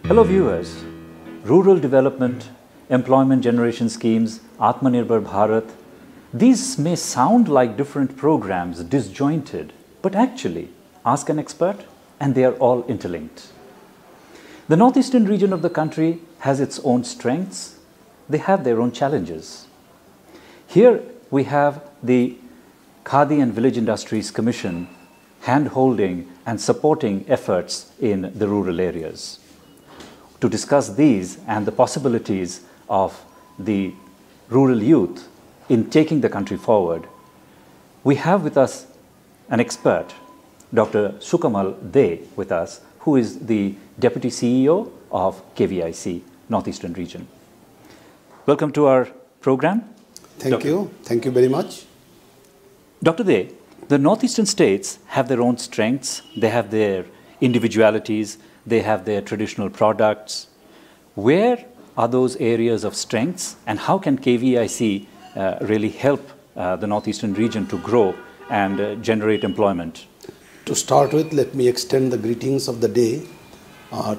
Hello viewers, rural development, employment generation schemes, Atmanirbhar Bharat, these may sound like different programs, disjointed, but actually, ask an expert and they are all interlinked. The northeastern region of the country has its own strengths, they have their own challenges. Here we have the Khadi and Village Industries Commission hand-holding and supporting efforts in the rural areas. To discuss these and the possibilities of the rural youth in taking the country forward, we have with us an expert, Dr. Sukamal De with us, who is the Deputy CEO of KVIC, Northeastern Region. Welcome to our program. Thank you. Thank you very much. Dr. De, the Northeastern states have their own strengths, they have their individualities, they have their traditional products. Where are those areas of strengths and how can KVIC really help the Northeastern region to grow and generate employment? To start with, let me extend the greetings of the day.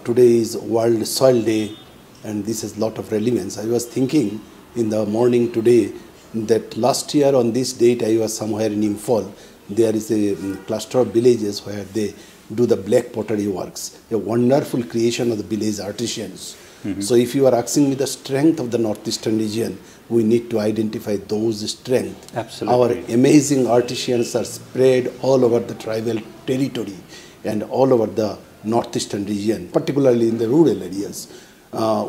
Today is World Soil Day and this has a lot of relevance. I was thinking in the morning today that last year on this date I was somewhere in Imphal. There is a cluster of villages where they do the black pottery works, a wonderful creation of the village artisans. So if you are asking me the strength of the Northeastern region, we need to identify those strengths. Absolutely. Our amazing artisans are spread all over the tribal territory and all over the Northeastern region, particularly in the rural areas.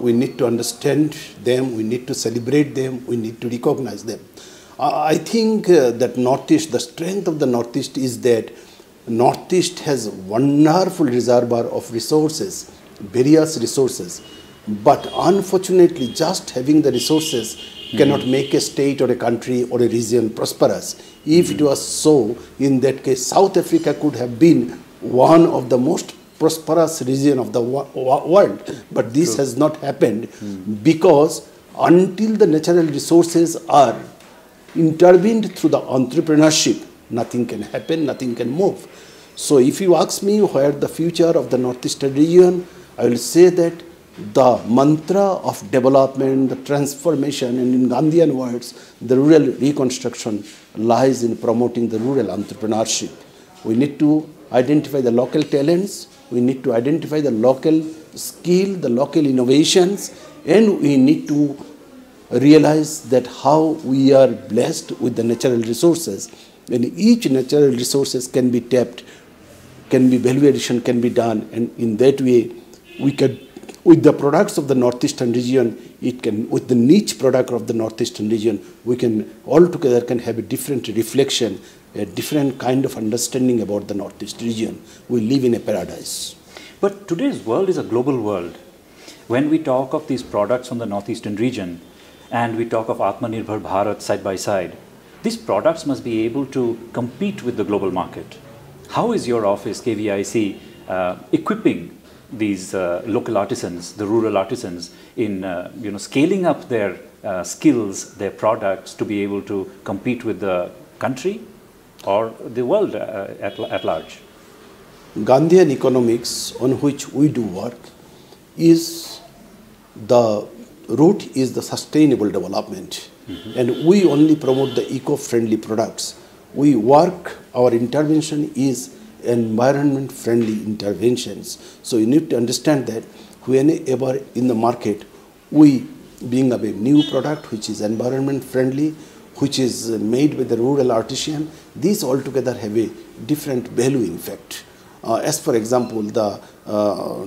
We need to understand them, we need to celebrate them, we need to recognize them. I think that Northeast, the strength of the Northeast is that Northeast has a wonderful reservoir of resources, various resources, but unfortunately just having the resources cannot make a state or a country or a region prosperous. If it was so, in that case South Africa could have been one of the most prosperous region of the world, but this has not happened because until the natural resources are intervened through the entrepreneurship, nothing can happen, nothing can move. So if you ask me where the future of the Northeastern region, I will say that the mantra of development, the transformation, and in Gandhian words, the rural reconstruction lies in promoting the rural entrepreneurship. We need to identify the local talents, we need to identify the local skill, the local innovations, and we need to realize that how we are blessed with the natural resources. And each natural resources can be tapped, can be value addition can be done, and in that way we can, with the products of the Northeastern region, it can, with the niche product of the Northeastern region, we can all together can have a different reflection, a different kind of understanding about the Northeast region. We live in a paradise. But today's world is a global world. When we talk of these products from the Northeastern region and we talk of Atmanirbhar Bharat side by side, these products must be able to compete with the global market. How is your office, KVIC, equipping these local artisans, the rural artisans, in scaling up their skills, their products to be able to compete with the country or the world at large? Gandhian economics, on which we do work, is the root is the sustainable development. And we only promote the eco-friendly products. We work, our intervention is environment-friendly interventions. So you need to understand that whenever in the market, we being a new product which is environment-friendly, which is made by the rural artisan, these altogether have a different value in fact. As for example, the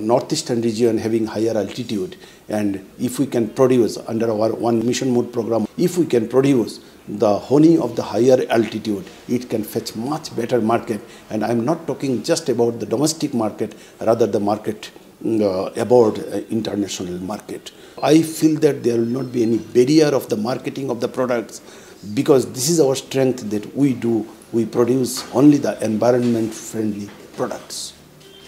Northeastern region having higher altitude, and if we can produce under our one mission mode program, if we can produce the honey of the higher altitude, it can fetch much better market. And I'm not talking just about the domestic market, rather the market about international market. I feel that there will not be any barrier of the marketing of the products because this is our strength that we do. We produce only the environment-friendly products.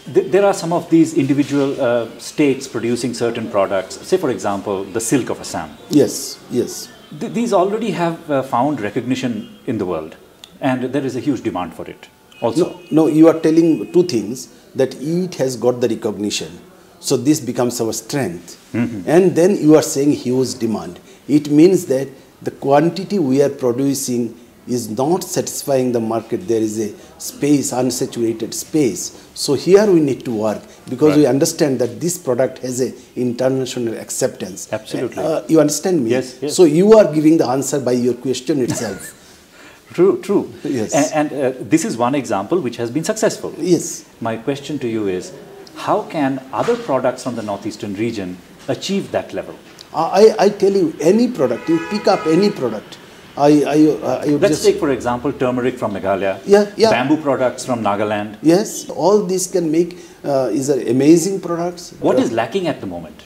There are some of these individual states producing certain products. Say, for example, the silk of Assam. Yes, yes. These already have found recognition in the world, and there is a huge demand for it also. No, you are telling two things, that it has got the recognition. So this becomes our strength. And then you are saying huge demand. It means that the quantity we are producing is not satisfying the market. There is a space, unsaturated space. So here we need to work, because we understand that this product has a international acceptance. Absolutely. You understand me? Yes, yes. So you are giving the answer by your question itself. True, true. Yes. And this is one example which has been successful. Yes. My question to you is, how can other products from the northeastern region achieve that level? I tell you, any product, you pick up any product. Let's take, for example, turmeric from Meghalaya, bamboo products from Nagaland. Yes, all these can make is amazing products. What is lacking at the moment?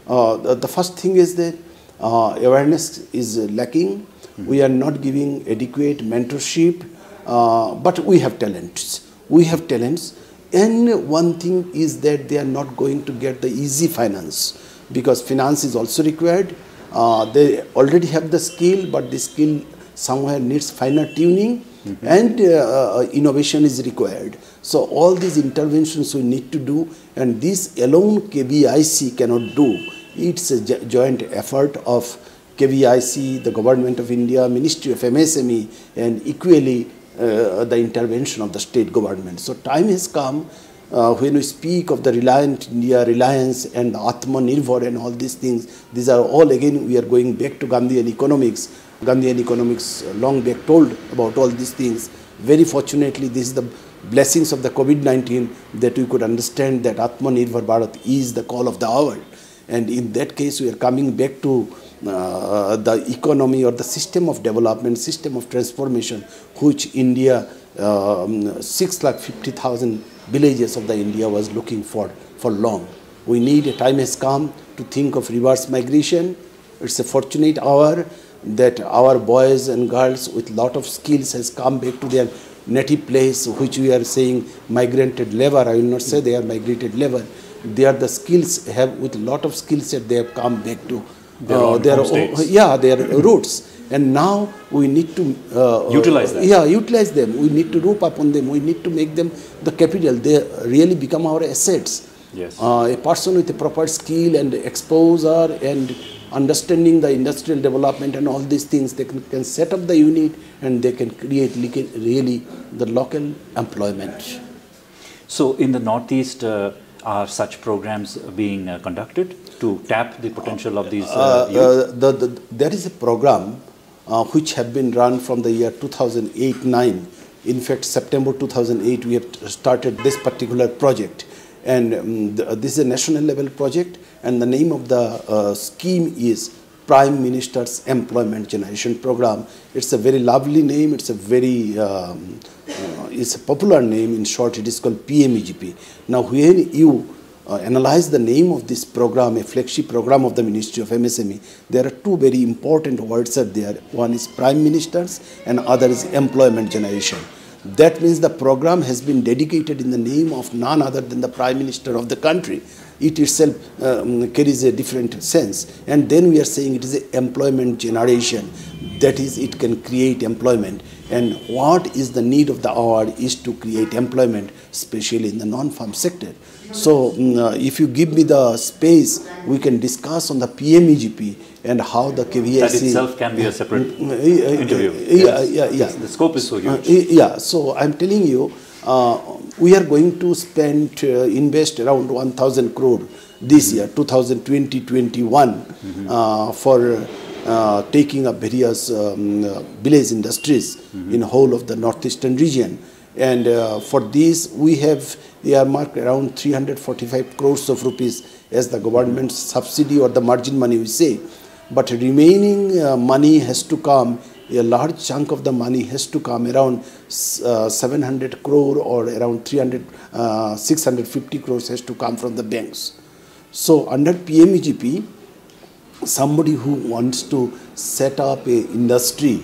The first thing is that awareness is lacking. We are not giving adequate mentorship, but we have talents. We have talents. And one thing is that they are not going to get the easy finance, because finance is also required. They already have the skill, but the skill somewhere needs finer tuning, and innovation is required. So all these interventions we need to do, and this alone KVIC cannot do. It's a joint effort of KVIC, the Government of India, Ministry of MSME, and equally the intervention of the state government. So time has come when we speak of the Reliant India, Reliance and Atmanirbhar and all these things. These are all, again, we are going back to Gandhian economics. Gandhian economics long back told about all these things. Very fortunately, this is the blessings of the COVID-19 that we could understand that Atmanirbhar Bharat is the call of the hour. And in that case, we are coming back to the economy or the system of development, system of transformation, which India, 650,000 villages of the India was looking for long. We need, a time has come to think of reverse migration. It's a fortunate hour that our boys and girls with lot of skills has come back to their native place, which we are saying migrated labor. I will not say they are migrated labor. They are the skills, have with lot of skill set they have come back to their roots. And now we need to utilize them. Utilize them. We need to rope upon them. We need to make them the capital. They really become our assets. Yes. A person with a proper skill and exposure and understanding the industrial development and all these things, they can set up the unit and they can create really the local employment. So in the Northeast, are such programs being conducted to tap the potential of these youth? There is a program which have been run from the year 2008-9. In fact, September 2008, we have started this particular project. And this is a national level project, and the name of the scheme is Prime Minister's Employment Generation Program. It's a very lovely name. It's a very it's a popular name. In short, it is called PMEGP. Now, when you analyze the name of this program, a flagship program of the Ministry of MSME, there are two very important words are there. One is Prime Minister's and other is Employment Generation. That means the program has been dedicated in the name of none other than the Prime Minister of the country. It itself carries a different sense. And then we are saying it is an employment generation. That is, it can create employment. And what is the need of the hour is to create employment, especially in the non-farm sector. So if you give me the space, we can discuss on the PMEGP and how the KVIC... That itself can be a separate interview. The scope is so huge. So I'm telling you, we are going to spend, invest around 1,000 crore this year, 2020-21, for taking up various village industries in whole of the northeastern region. And for this, we have earmarked around 345 crores of rupees as the government's subsidy or the margin money we say. But remaining money has to come, a large chunk of the money has to come, around 700 crore or around 650 crores has to come from the banks. So under PMEGP, somebody who wants to set up a industry,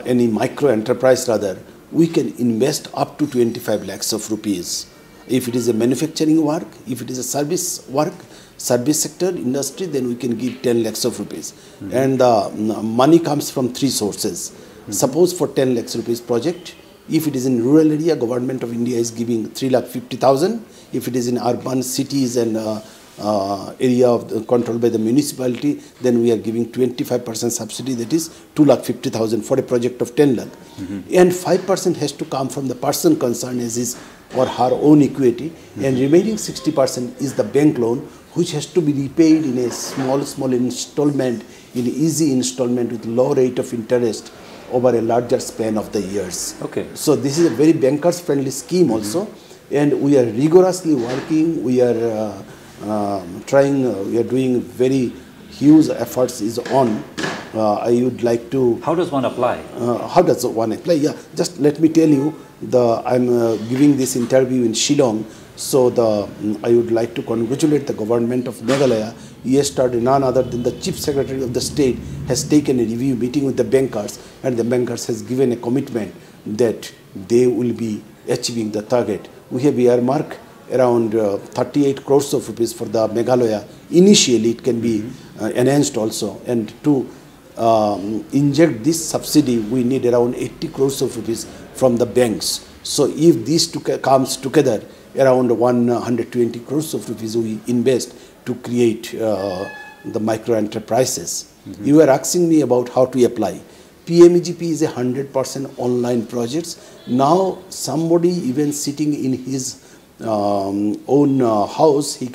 any micro enterprise rather, we can invest up to 25 lakhs of rupees. If it is a manufacturing work, if it is a service work, service sector, industry, then we can give 10 lakhs of rupees. And the money comes from three sources. Suppose for 10 lakhs rupees project, If it is in rural area, Government of India is giving 3,50,000. If it is in urban cities and area controlled by the municipality, then we are giving 25% subsidy, that is 2,50,000 for a project of 10 lakh. And 5% has to come from the person concerned as his or her own equity, and remaining 60% is the bank loan, which has to be repaid in a small installment, in easy installment with low rate of interest over a larger span of the years. Okay. So this is a very bankers friendly scheme also, and we are rigorously working. We are we are doing very huge efforts is on. I would like to. How does one apply? How does one apply? Yeah, just let me tell you. I'm giving this interview in Shillong, so I would like to congratulate the government of Meghalaya. Yesterday, none other than the Chief Secretary of the state has taken a review meeting with the bankers, and the bankers has given a commitment that they will be achieving the target. We have earmarked around 38 crores of rupees for the Meghalaya. Initially, it can be enhanced also, and to inject this subsidy, we need around 80 crores of rupees from the banks. So if these two comes together, around 120 crores of rupees we invest to create the micro enterprises. You are asking me about how to apply. PMEGP is a 100% online project. Now somebody even sitting in his own house, he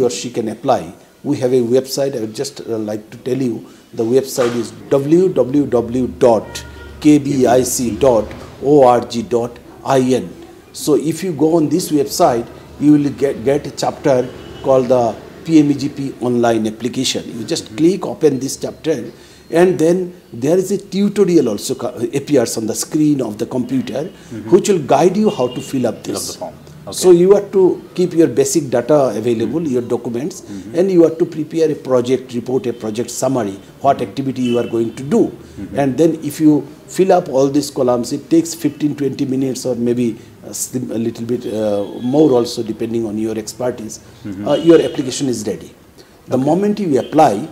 or she can apply. We have a website. I would just like to tell you, the website is www.kvic.org.in. So if you go on this website, you will get a chapter called the PMEGP online application. You just click, open this chapter, and then there is a tutorial also appears on the screen of the computer, which will guide you how to fill up this. Fill up the form. Okay. So you have to keep your basic data available, your documents, and you have to prepare a project report, a project summary, what activity you are going to do. And then if you fill up all these columns, it takes 15-20 minutes or maybe a little bit more also, depending on your expertise. Your application is ready. The moment you apply,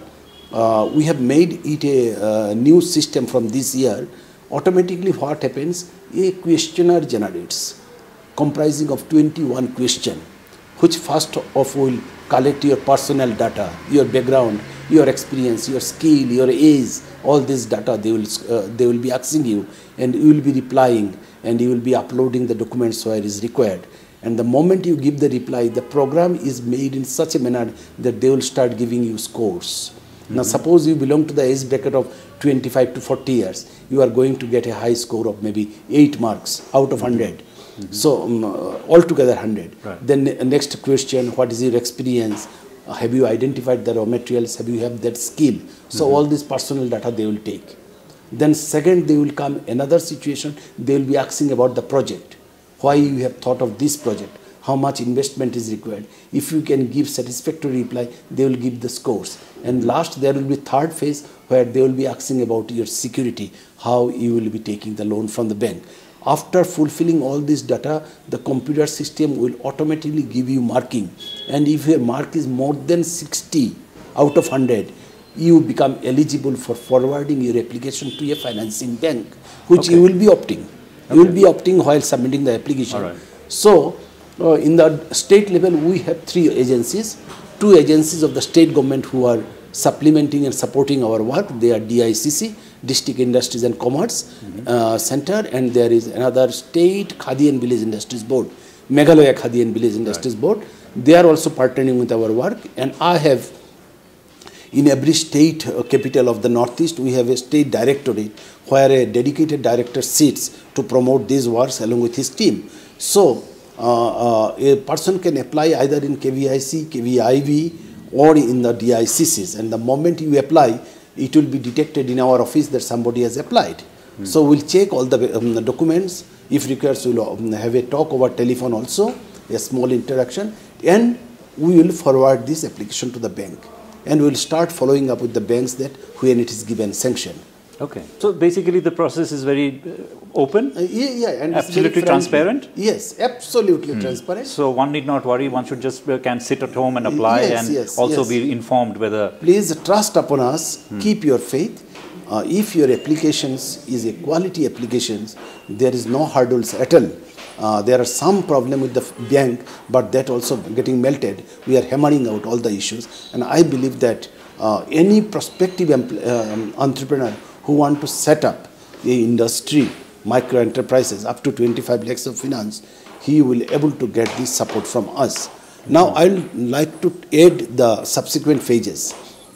we have made it a new system from this year. Automatically what happens, a questionnaire generates comprising of 21 questions, which first of will collect your personal data, your background, your experience, your skill, your age, all this data they will be asking you, and you will be replying, and you will be uploading the documents where is required. And the moment you give the reply, the program is made in such a manner that they will start giving you scores. Now suppose you belong to the age bracket of 25 to 40 years, you are going to get a high score of maybe 8 marks out of 100. So altogether 100. Right. Then next question, what is your experience? Have you identified the raw materials? Have you have that skill? So all this personal data they will take. Then second, they will come another situation, they will be asking about the project. Why you have thought of this project? How much investment is required? If you can give satisfactory reply, they will give the scores. And last, there will be third phase where they will be asking about your security, how you will be taking the loan from the bank. After fulfilling all this data, the computer system will automatically give you marking. And if your mark is more than 60 out of 100, you become eligible for forwarding your application to a financing bank, which you will be opting. You will be opting while submitting the application. All right. So, in the state level, we have 3 agencies. 2 agencies of the state government who are supplementing and supporting our work. They are DICC, District Industries and Commerce Center, and there is another state Khadi and Village Industries Board, Meghalaya Khadi and Village Industries Board. They are also partnering with our work, and I have, in every state capital of the Northeast, we have a state directorate where a dedicated director sits to promote these works along with his team. So, a person can apply either in KVIC, KVIV, or in the DICCs, and the moment you apply, it will be detected in our office that somebody has applied. So we'll check all the documents. If required, we'll have a talk over telephone also, a small interaction, and we will forward this application to the bank. And we'll start following up with the banks that when it is given sanction. Okay. So basically the process is very open? And absolutely transparent? Yes, absolutely transparent. So one need not worry, one should just can sit at home and apply and also be informed whether... Please trust upon us, keep your faith, if your applications is a quality applications, there is no hurdles at all. There are some problem with the bank, but that also getting melted. We are hammering out all the issues, and I believe that any prospective entrepreneur who want to set up a industry, micro enterprises up to 25 lakhs of finance, he will able to get this support from us. Now I would like to add the subsequent phases.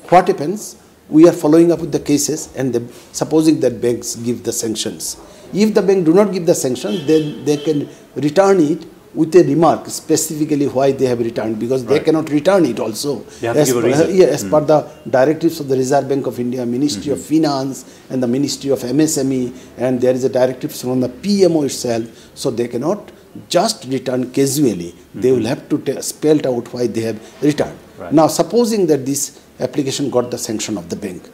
What happens? We are following up with the cases, and supposing that banks give the sanctions. If the bank do not give the sanctions, then they can return it with a remark specifically why they have returned, because they cannot return it also. They have to give a reason. As per the directives of the Reserve Bank of India, Ministry of Finance and the Ministry of MSME, and there is a directive from the PMO itself, so they cannot just return casually. They will have to spell out why they have returned. Now supposing that this application got the sanction of the bank,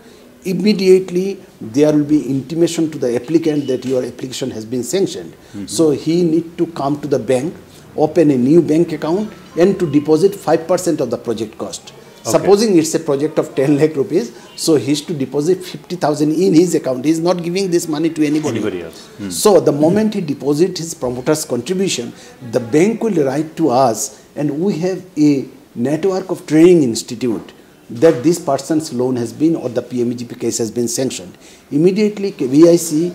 immediately there will be intimation to the applicant that your application has been sanctioned. So he need to come to the bank, open a new bank account, and to deposit 5% of the project cost. Supposing it's a project of 10 lakh rupees, so he is to deposit 50,000 in his account. He is not giving this money to anybody else. So the moment he deposits his promoter's contribution, the bank will write to us, and we have a network of training institute that this person's loan has been, or the PMEGP case has been sanctioned. Immediately KVIC,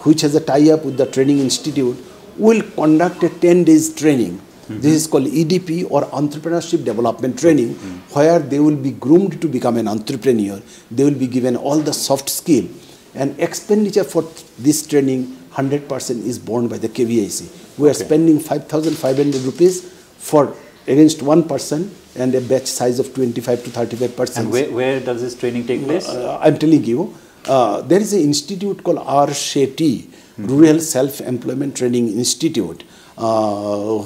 which has a tie-up with the training institute, will conduct a 10 days training. This is called EDP, or Entrepreneurship Development Training, where they will be groomed to become an entrepreneur. They will be given all the soft skill, and expenditure for this training 100% is borne by the KVIC. We are spending 5,500 rupees for against one person, and a batch size of 25 to 35%. And where does this training take place? I'm telling you, there is an institute called RSHT, Rural Self-Employment Training Institute,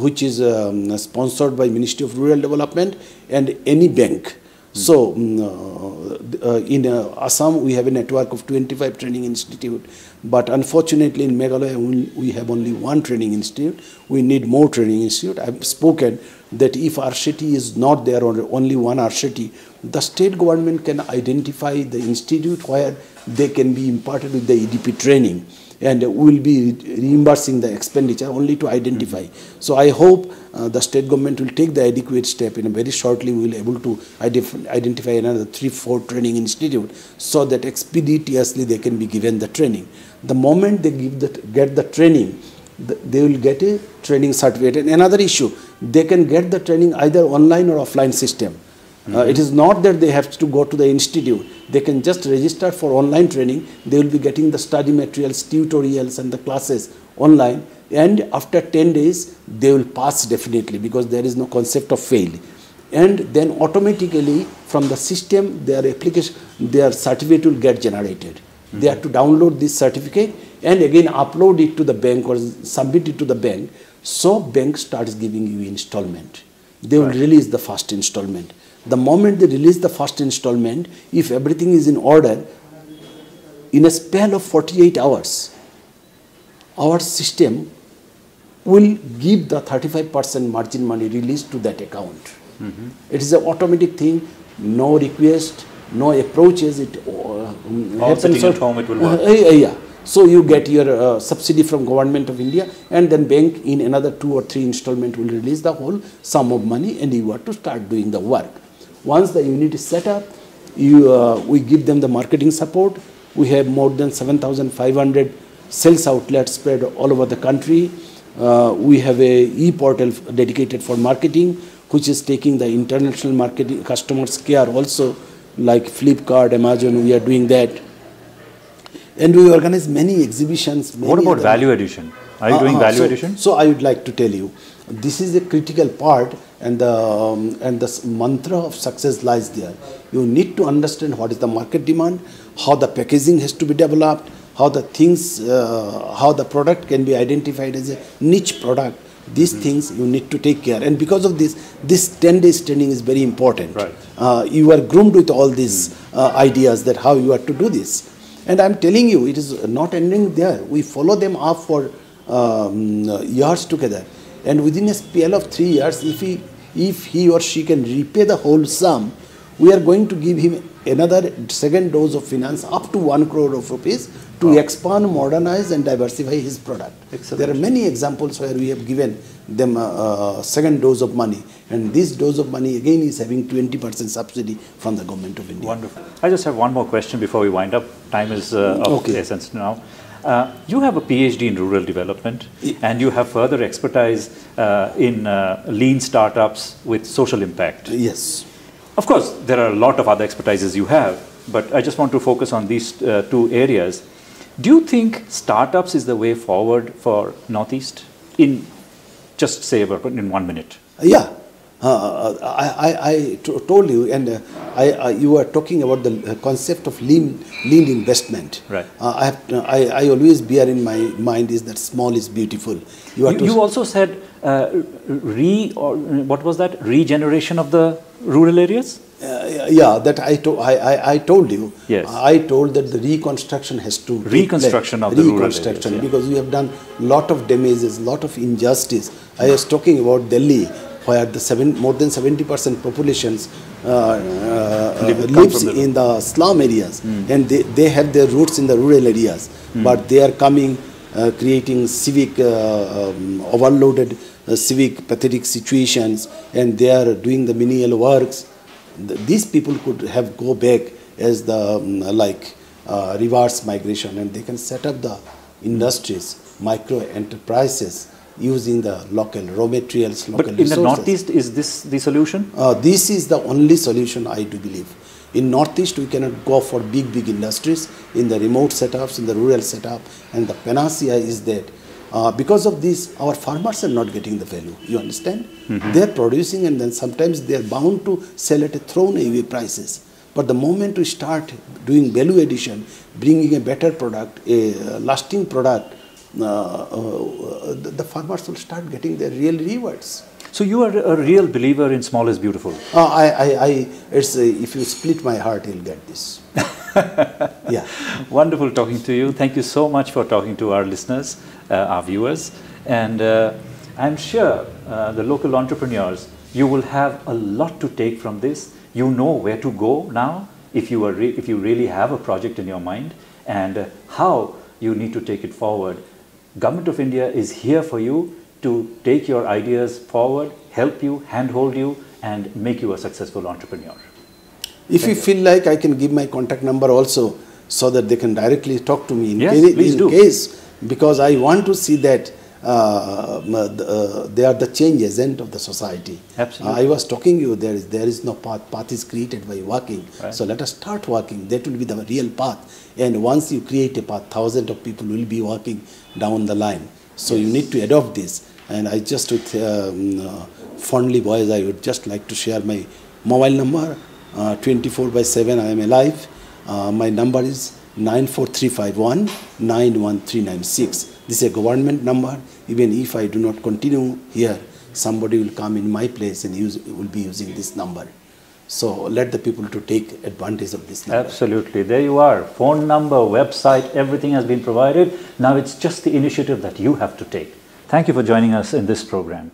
which is sponsored by Ministry of Rural Development and any bank. So in Assam, we have a network of 25 training institute, but unfortunately in Meghalaya, we have only one training institute. We need more training institute. I've spoken that if RSHT is not there, or only one RSHT, the state government can identify the institute where they can be imparted with the EDP training, and we will be reimbursing the expenditure only to identify. So I hope the state government will take the adequate step, and very shortly we will be able to identify another 3-4 training institute, so that expeditiously they can be given the training. The moment they get the training, they will get a training certificate. And another issue, they can get the training either online or offline system. It is not that they have to go to the institute. They can just register for online training. They will be getting the study materials, tutorials and the classes online, and after 10 days they will pass definitely, because there is no concept of fail. And then automatically from the system their application, their certificate will get generated. They have to download this certificate and again upload it to the bank or submit it to the bank. So bank starts giving you installment. They will release the first installment. The moment they release the first installment, if everything is in order, in a span of 48 hours, our system will give the 35% margin money released to that account. It is an automatic thing, no request, no approaches. It all sitting at home, it will work. Yeah. So you get your subsidy from Government of India, and then bank in another 2 or 3 installment will release the whole sum of money, and you have to start doing the work. Once the unit is set up, we give them the marketing support. We have more than 7,500 sales outlets spread all over the country. We have a e-portal dedicated for marketing, which is taking the international marketing customers care also, like Flipkart, Amazon. We are doing that. And we organize many exhibitions. What about value addition? Are you doing value addition? So I would like to tell you, this is a critical part, and the mantra of success lies there. You need to understand what is the market demand, how the packaging has to be developed, how the things, how the product can be identified as a niche product. These things you need to take care. And because of this 10 days training is very important. Right. You are groomed with all these ideas that how you are to do this. And I'm telling you, it is not ending there. We follow them up for years together. And within a spell of 3 years, if he or she can repay the whole sum, we are going to give him another second dose of finance up to 1 crore of rupees to expand, modernize and diversify his product. Excellent. There are many examples where we have given them a second dose of money, and this dose of money again is having 20% subsidy from the government of India. Wonderful. I just have one more question before we wind up. Time is of the essence now. You have a PhD in rural development, and you have further expertise in lean startups with social impact. Yes. Of course, there are a lot of other expertises you have, but I just want to focus on these two areas. Do you think startups is the way forward for Northeast? In just say about in 1 minute. Yeah. I told you, and you were talking about the concept of lean investment. Right. I always bear in my mind is that small is beautiful. You also said what was that? Regeneration of the rural areas? Yeah, that I told you. Yes. I told that the reconstruction has to reconstruction of the rural areas, yeah. Because we have done lot of damages, lot of injustice. I was talking about Delhi, where more than 70% populations lives in the slum areas, and they have their roots in the rural areas, but they are coming, creating civic overloaded civic pathetic situations, and they are doing the menial works. These people could have go back as the reverse migration, and they can set up the industries, micro enterprises, using the local raw materials, local resources. But in the Northeast, is this the solution? This is the only solution, I do believe. In Northeast, we cannot go for big industries in the remote setups, in the rural setup, and the panacea is that because of this, our farmers are not getting the value. You understand? They are producing, and then sometimes they are bound to sell at a thrown away prices. But the moment we start doing value addition, bringing a better product, a lasting product, the farmers will start getting their real rewards. So you are a real believer in small is beautiful. If you split my heart, you'll get this. Yeah. Wonderful talking to you. Thank you so much for talking to our listeners, our viewers, and I'm sure the local entrepreneurs, you will have a lot to take from this. You know where to go now if you really have a project in your mind, and how you need to take it forward. Government of India is here for you to take your ideas forward, help you, handhold you, and make you a successful entrepreneur. If you feel like, I can give my contact number also, so that they can directly talk to me in case, because I want to see that they are the change agent of the society. Absolutely. I was talking to you, there is no path. Path is created by walking. Right. So let us start walking. That will be the real path. And once you create a path, thousands of people will be walking down the line. So you need to adopt this. And I just, with fondly boys, I would just like to share my mobile number. 24/7 I am alive. My number is 94351 91396. This is a government number. Even if I do not continue here, somebody will come in my place and will be using this number. So let the people to take advantage of this number. Absolutely. There you are. Phone number, website, everything has been provided. Now it's just the initiative that you have to take. Thank you for joining us in this program.